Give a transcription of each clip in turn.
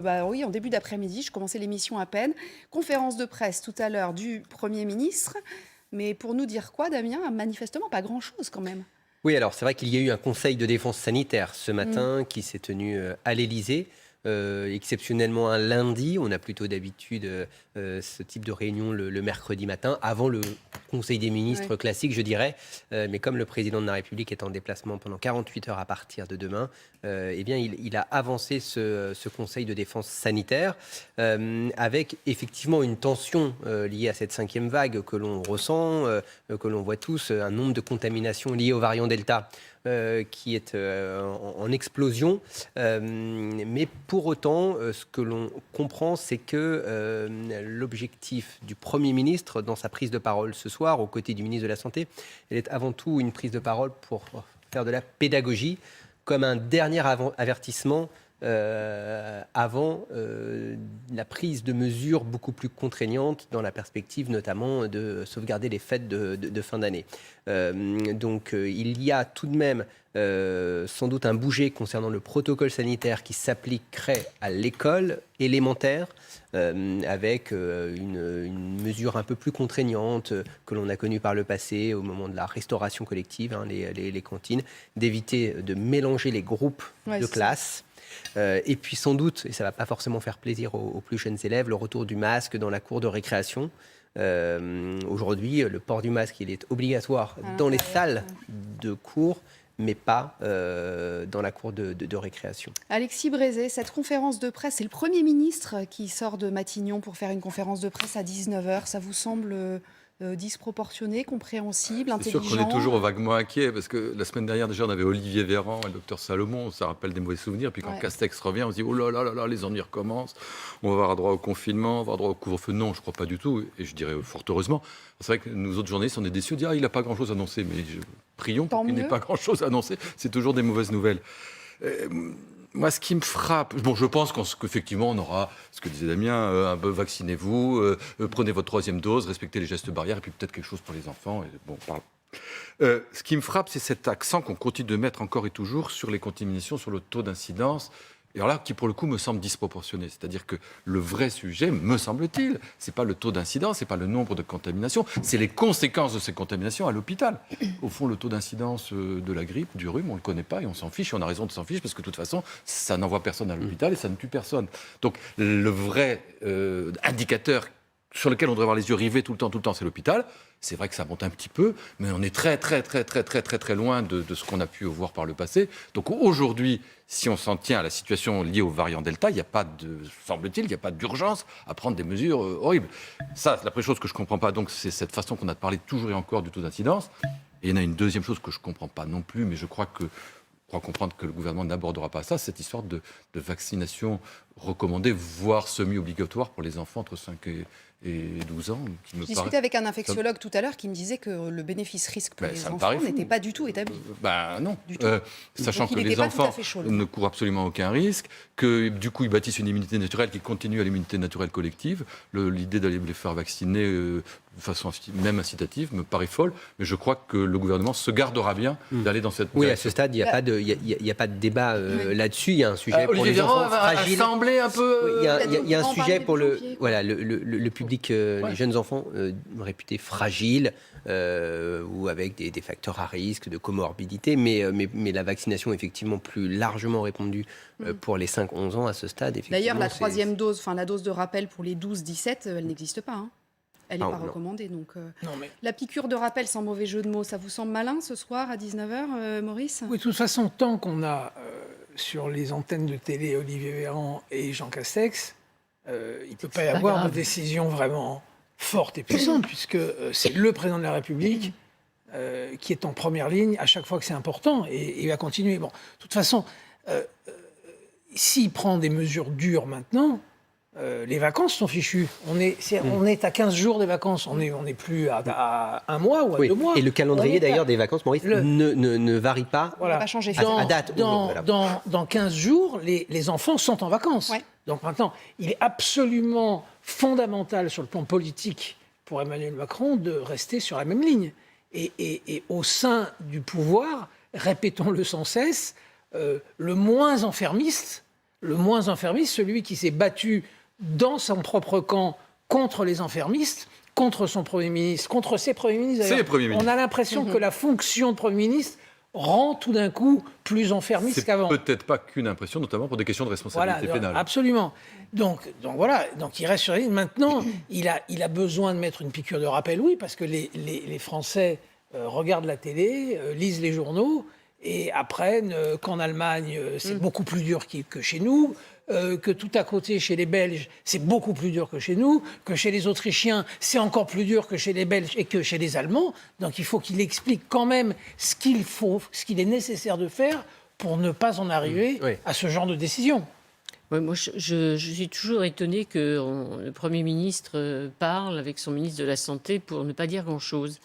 Bah oui, en début d'après-midi, je commençais l'émission à peine. Conférence de presse tout à l'heure du Premier ministre. Mais pour nous dire quoi, Damien? Manifestement, pas grand-chose quand même. Oui, alors c'est vrai qu'il y a eu un conseil de défense sanitaire ce Mm. matin qui s'est tenu à l'Élysée. Exceptionnellement un lundi, on a plutôt d'habitude ce type de réunion le mercredi matin, avant le Conseil des ministres Ouais. classique, je dirais. Mais comme le président de la République est en déplacement pendant 48 heures à partir de demain, eh bien, il a avancé ce Conseil de défense sanitaire avec effectivement une tension liée à cette 5e vague que l'on ressent, que l'on voit tous, un nombre de contaminations liées au variant Delta qui est en explosion. Mais pour autant, ce que l'on comprend, c'est que l'objectif du Premier ministre, dans sa prise de parole ce soir, aux côtés du ministre de la Santé, elle est avant tout une prise de parole pour faire de la pédagogie, comme un dernier avertissement avant la prise de mesures beaucoup plus contraignantes dans la perspective notamment de sauvegarder les fêtes de fin d'année. Donc il y a tout de même sans doute un bouger concernant le protocole sanitaire qui s'appliquerait à l'école élémentaire avec une mesure un peu plus contraignante que l'on a connue par le passé au moment de la restauration collective, les cantines, d'éviter de mélanger les groupes de classe. Et puis sans doute, et ça ne va pas forcément faire plaisir aux plus jeunes élèves, le retour du masque dans la cour de récréation. Aujourd'hui, le port du masque, il est obligatoire dans les salles de cours, mais pas dans la cour de récréation. Alexis Brézé, cette conférence de presse, c'est le Premier ministre qui sort de Matignon pour faire une conférence de presse à 19h. Ça vous semble disproportionné, compréhensible, intelligent? C'est sûr qu'on est toujours vaguement inquiet, parce que la semaine dernière, déjà, on avait Olivier Véran et le docteur Salomon, ça rappelle des mauvais souvenirs. Puis quand Castex revient, on se dit, oh là là là là, les ennuis recommencent, on va avoir droit au confinement, on va avoir droit au couvre-feu. Non, je ne crois pas du tout, et je dirais fort heureusement. C'est vrai que nous autres journalistes, on est déçus, on dit, il n'a pas grand-chose à annoncer, mais prions pour qu'il n'ait pas grand-chose à annoncer. C'est toujours des mauvaises nouvelles. Moi, ce qui me frappe, bon, je pense qu'effectivement, on aura, ce que disait Damien, un peu vaccinez-vous, prenez votre 3e dose, respectez les gestes barrières, et puis peut-être quelque chose pour les enfants. Et bon, ce qui me frappe, c'est cet accent qu'on continue de mettre encore et toujours sur les contaminations, sur le taux d'incidence. Et alors là, qui pour le coup me semble disproportionné. C'est-à-dire que le vrai sujet, me semble-t-il, c'est pas le taux d'incidence, c'est pas le nombre de contaminations, c'est les conséquences de ces contaminations à l'hôpital. Au fond, le taux d'incidence de la grippe, du rhume, on le connaît pas et on s'en fiche. Et on a raison de s'en ficher parce que de toute façon, ça n'envoie personne à l'hôpital et ça ne tue personne. Donc le vrai indicateur sur lequel on devrait avoir les yeux rivés tout le temps, c'est l'hôpital. C'est vrai que ça monte un petit peu, mais on est très loin de ce qu'on a pu voir par le passé. Donc aujourd'hui, si on s'en tient à la situation liée au variant Delta, il n'y a pas semble-t-il, il n'y a pas d'urgence à prendre des mesures horribles. Ça, c'est la première chose que je ne comprends pas. Donc c'est cette façon qu'on a de parler toujours et encore du taux d'incidence. Et il y en a une deuxième chose que je ne comprends pas non plus, mais je crois comprendre que le gouvernement n'abordera pas ça, cette histoire de vaccination recommandée, voire semi-obligatoire pour les enfants entre 5 et 12 ans. Je discutais avec un infectiologue tout à l'heure qui me disait que le bénéfice-risque pour les enfants n'était pas du tout établi. Non, du tout. Sachant que les enfants ne courent absolument aucun risque, que du coup ils bâtissent une immunité naturelle qui continue à l'immunité naturelle collective. L'idée d'aller les faire vacciner de façon même incitative me paraît folle, mais je crois que le gouvernement se gardera bien d'aller dans cette direction. Oui, à ce stade, il n'y a pas de débat là-dessus. Il y a un sujet pour les enfants fragiles. Il y a un sujet pour le public, les jeunes enfants réputés fragiles ou avec des facteurs à risque, de comorbidité, mais la vaccination effectivement plus largement répandue pour les 5-11 ans à ce stade. D'ailleurs, la 3e dose, la dose de rappel pour les 12-17, elle n'existe pas. Elle n'est pas recommandée. Donc, la piqûre de rappel, sans mauvais jeu de mots, ça vous semble malin ce soir à 19h, Maurice? Oui, de toute façon, tant qu'on a sur les antennes de télé Olivier Véran et Jean Castex, il ne peut pas y avoir de décision vraiment forte et puissante, puisque c'est le président de la République qui est en première ligne à chaque fois que c'est important, et il va continuer. Bon, de toute façon, s'il prend des mesures dures maintenant, les vacances sont fichues. On est à 15 jours des vacances. On n'est plus à 1 mois ou à 2 mois. Et le calendrier d'ailleurs des vacances, Maurice, ne varie pas pas changer à date. Dans 15 jours, les enfants sont en vacances. Ouais. Donc maintenant, il est absolument fondamental sur le plan politique pour Emmanuel Macron de rester sur la même ligne. Et au sein du pouvoir, répétons-le sans cesse, le moins enfermiste, le moins enfermiste, celui qui s'est battu dans son propre camp contre les enfermistes, contre son Premier ministre, contre ses Premiers ministres. C'est les Premiers ministres. On a l'impression que la fonction de Premier ministre rend tout d'un coup plus enfermiste qu'avant. C'est peut-être pas qu'une impression, notamment pour des questions de responsabilité pénale. Absolument. Donc voilà, donc il reste sur la ligne. Maintenant, il a besoin de mettre une piqûre de rappel, oui, parce que les Français regardent la télé, lisent les journaux et apprennent qu'en Allemagne, c'est beaucoup plus dur que chez nous, que tout à côté, chez les Belges, c'est beaucoup plus dur que chez nous, que chez les Autrichiens, c'est encore plus dur que chez les Belges et que chez les Allemands. Donc il faut qu'il explique quand même ce qu'il est nécessaire de faire pour ne pas en arriver à ce genre de décision. Ouais, moi, je suis toujours étonnée que le Premier ministre parle avec son ministre de la Santé pour ne pas dire grand-chose.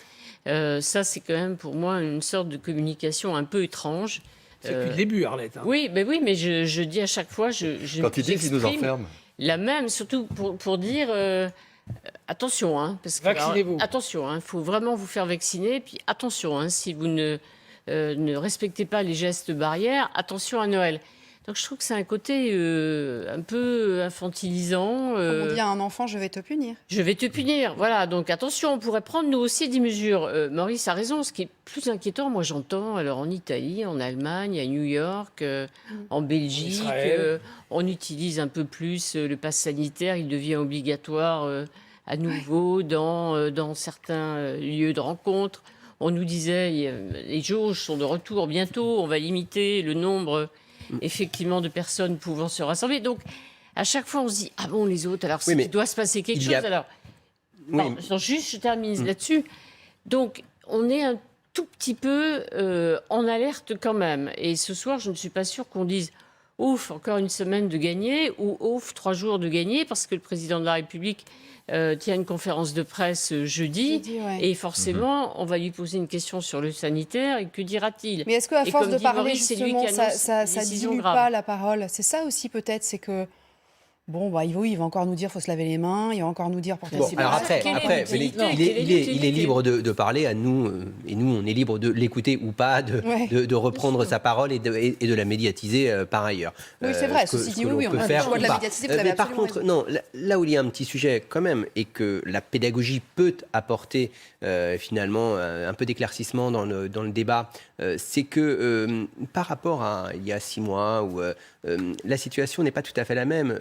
Ça, c'est quand même pour moi une sorte de communication un peu étrange. C'est depuis le début, Arlette. Oui, mais je dis à chaque fois, quand il dit qu'il nous enferme. La même, surtout pour dire attention, hein, parce que vaccinez-vous. Attention, il faut vraiment vous faire vacciner. Puis attention, hein, si vous ne respectez pas les gestes barrières, attention à Noël. Donc je trouve que c'est un côté un peu infantilisant. Comme on dit à un enfant, je vais te punir. Je vais te punir, voilà. Donc attention, on pourrait prendre nous aussi des mesures. Maurice a raison, ce qui est plus inquiétant, moi j'entends, alors en Italie, en Allemagne, à New York, en Belgique, on utilise un peu plus le pass sanitaire, il devient obligatoire à nouveau dans certains lieux de rencontre. On nous disait, les jauges sont de retour bientôt, on va limiter le nombre effectivement de personnes pouvant se rassembler. Donc, à chaque fois, on se dit, ah bon, les autres, alors il doit se passer quelque chose. Alors, juste, je termine là-dessus. Donc, on est un tout petit peu en alerte quand même. Et ce soir, je ne suis pas sûre qu'on dise, ouf, encore une semaine de gagner, ou ouf, 3 jours de gagner, parce que le président de la République tient une conférence de presse jeudi et forcément, on va lui poser une question sur le sanitaire et que dira-t-il? Mais est-ce qu'à force de parler, Maurice, justement, ça dilue pas la parole? C'est ça aussi peut-être, c'est que bon, il va encore nous dire faut se laver les mains, il va encore nous dire porter ses alors après, il est libre de parler à nous, et nous, on est libre de l'écouter ou pas, de reprendre sa parole et de la médiatiser par ailleurs. Oui, c'est vrai, ceci dit, oui, on a le choix de la médiatiser, vous avez mais par contre, non, là où il y a un petit sujet quand même, et que la pédagogie peut apporter finalement un peu d'éclaircissement dans le débat, c'est que par rapport à il y a 6 mois, où la situation n'est pas tout à fait la même,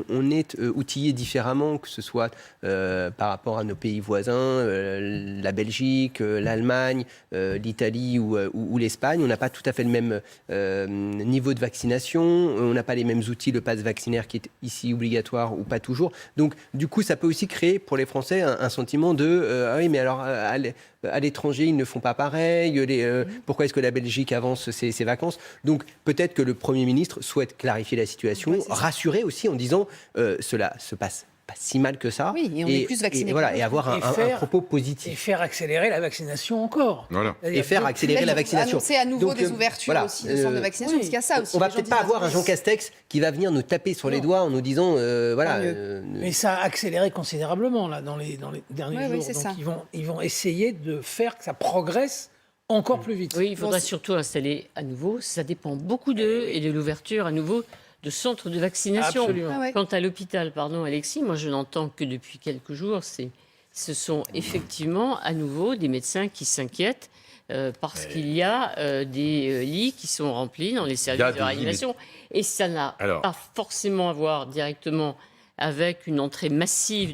on est outillé différemment, que ce soit par rapport à nos pays voisins, la Belgique, l'Allemagne, l'Italie ou l'Espagne. On n'a pas tout à fait le même niveau de vaccination, on n'a pas les mêmes outils, le pass vaccinaire qui est ici obligatoire ou pas toujours. Donc du coup, ça peut aussi créer pour les Français un sentiment de ah oui, mais alors à l'étranger, ils ne font pas pareil, pourquoi est-ce que la Belgique avance ses vacances? Donc peut-être que le Premier ministre souhaite clarifier la situation, rassurer aussi en disant cela se passe pas si mal que ça. Oui, et on est plus vaccinés. Et avoir un propos positif. Et faire accélérer la vaccination encore. Voilà. Et faire accélérer la vaccination. Annoncer à nouveau des ouvertures aussi de centres de vaccination, parce qu'il y a ça aussi. On va peut-être pas avoir un Jean Castex qui va venir nous taper sur les doigts en nous disant mais ça a accéléré considérablement là dans les derniers jours. Donc ils vont essayer de faire que ça progresse encore plus vite. Oui, il faudra surtout installer à nouveau. Ça dépend beaucoup d'eux et de l'ouverture à nouveau de centres de vaccination. Quant à l'hôpital, pardon Alexis, moi je n'entends que depuis quelques jours, ce sont effectivement à nouveau des médecins qui s'inquiètent parce qu'il y a des lits qui sont remplis dans les services de réanimation et ça n'a pas forcément à voir directement avec une entrée massive